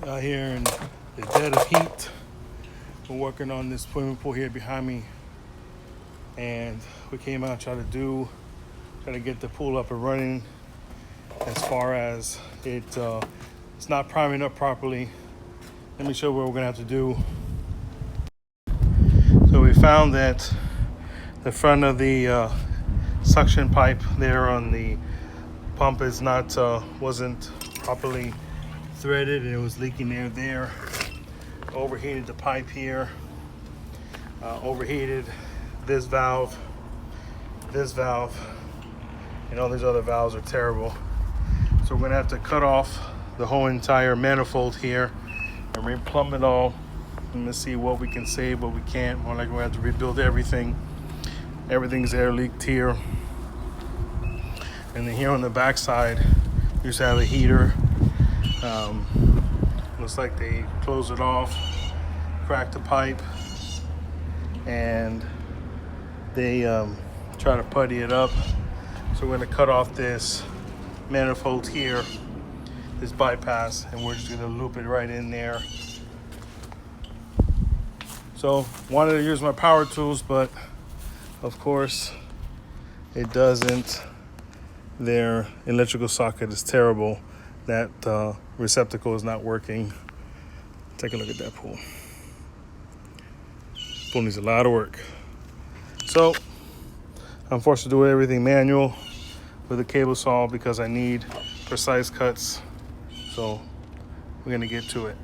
Out here in the dead of heat. We're working on this swimming pool here behind me, and we came out try to get the pool up and running. As far as it's not priming up properly. Let me show you what we're gonna have to do. So we found that the front of the suction pipe there on the pump is not wasn't properly threaded, and it was leaking air there. Overheated the pipe here. Overheated this valve, and all these other valves are terrible. So we're gonna have to cut off the whole entire manifold here and replumb it all. And let's see what we can save, what we can't. More like we have to rebuild everything. Everything's air leaked here. And then here on the back side, we used to have a heater. Looks like they closed it off, cracked the pipe, and they try to putty it up. So we're gonna cut off this manifold here, this bypass, and we're just gonna loop it right in there. So wanted to use my power tools, but of course it doesn't. Their electrical socket is terrible. That receptacle is not working. Take a look at that pool. Pool needs a lot of work. So I'm forced to do everything manual with a cable saw because I need precise cuts. So we're gonna get to it.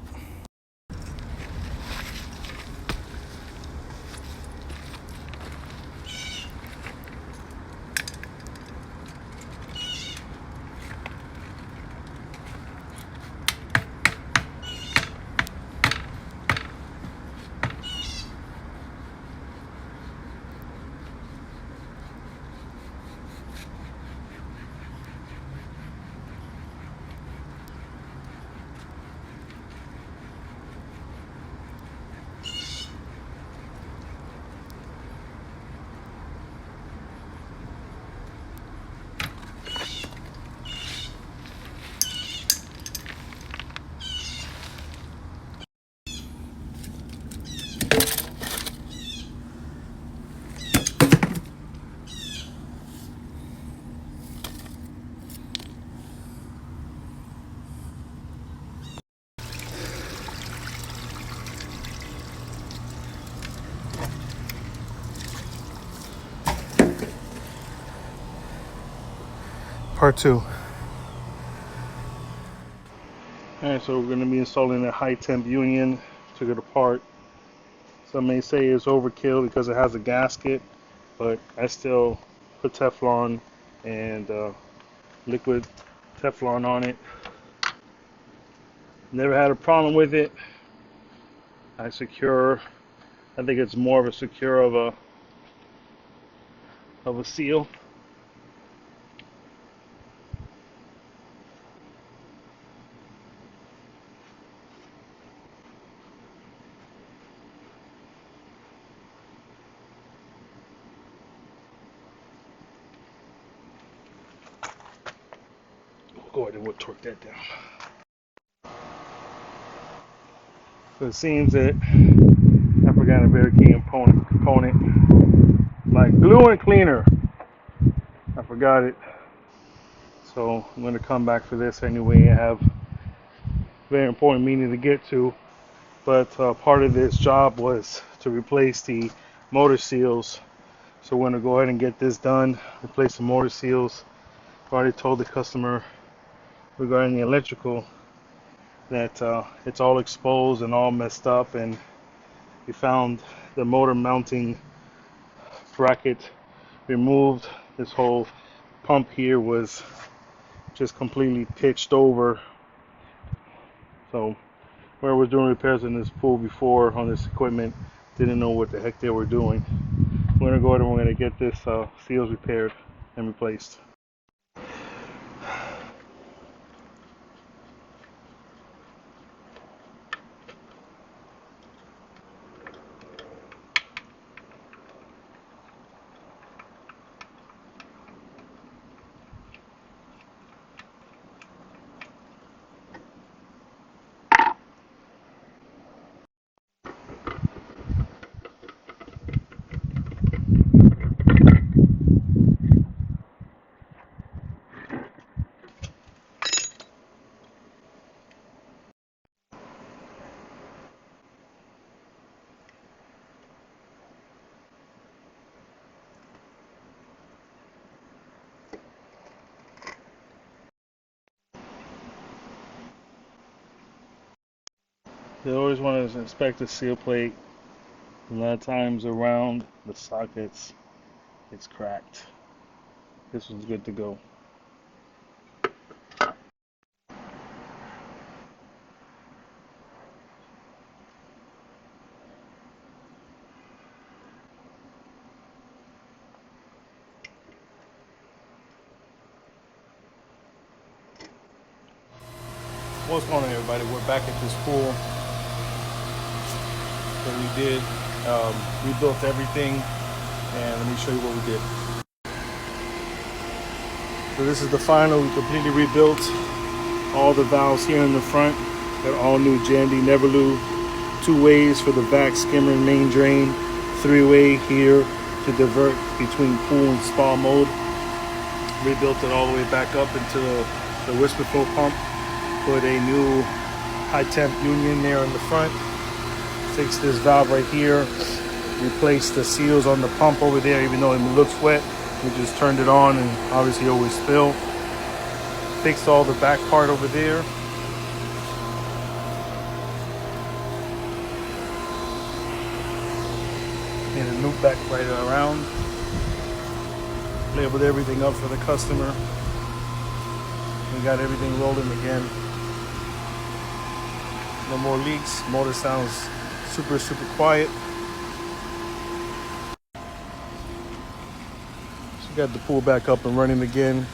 Part two. All right, so we're going to be installing a high temp union. Took it apart. Some may say it's overkill because it has a gasket, but I still put Teflon and liquid Teflon on it. Never had a problem with it. I think it's more of a secure of a seal. We'll go ahead and we'll torque that down. So it seems that I forgot a very key component like glue and cleaner. I forgot it. So I'm going to come back for this anyway. I have a very important meeting to get to. But part of this job was to replace the motor seals. So we're going to go ahead and get this done. Replace the motor seals. I've already told the customer regarding the electrical that it's all exposed and all messed up, and we found the motor mounting bracket removed. This whole pump here was just completely pitched over. So whoever was doing repairs in this pool before on this equipment didn't know what the heck they were doing. We're gonna go ahead and we're gonna get this seals repaired and replaced. You always want to inspect the seal plate. A lot of times around the sockets, it's cracked. This one's good to go. What's going on, everybody? We're back at this pool that we did. Rebuilt everything, and let me show you what we did. So this is the final. We completely rebuilt all the valves here in the front. They're all new Jandy Neverloo. 2 ways for the vac skimmer and main drain. 3-way here to divert between pool and spa mode. Rebuilt it all the way back up into the Whisper Flow pump. Put a new high temp union there in the front. Fixed this valve right here. Replaced the seals on the pump over there, even though it looks wet. We just turned it on and obviously always spill. Fixed all the back part over there. Made a loop back right around. Labeled everything up for the customer. We got everything rolling again. No more leaks. Motor sounds super quiet. So got the pool back up and running again.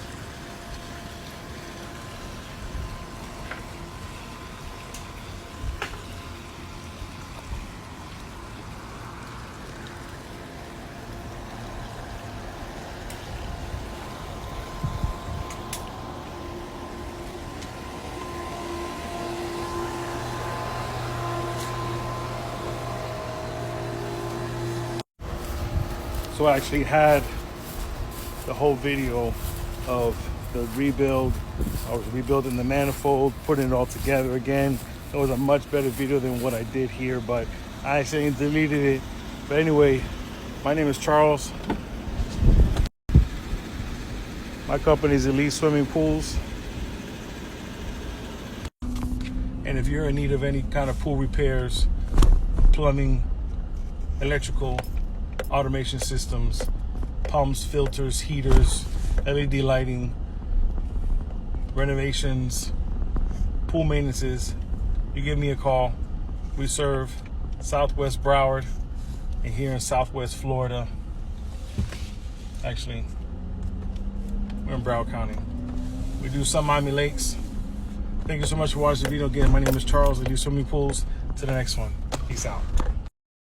So I actually had the whole video of the rebuild. I was rebuilding the manifold, putting it all together again. It was a much better video than what I did here, but I actually deleted it. But anyway, my name is Charles. My company is Elite Swimming Pools. And if you're in need of any kind of pool repairs, plumbing, electrical, automation systems, pumps, filters, heaters, LED lighting, renovations, pool maintenances, you give me a call. We serve Southwest Broward and here in Southwest Florida. Actually, we're in Broward County. We do some Miami Lakes. Thank you so much for watching the video. Again, my name is Charles. I do swimming pools. To the next one. Peace out.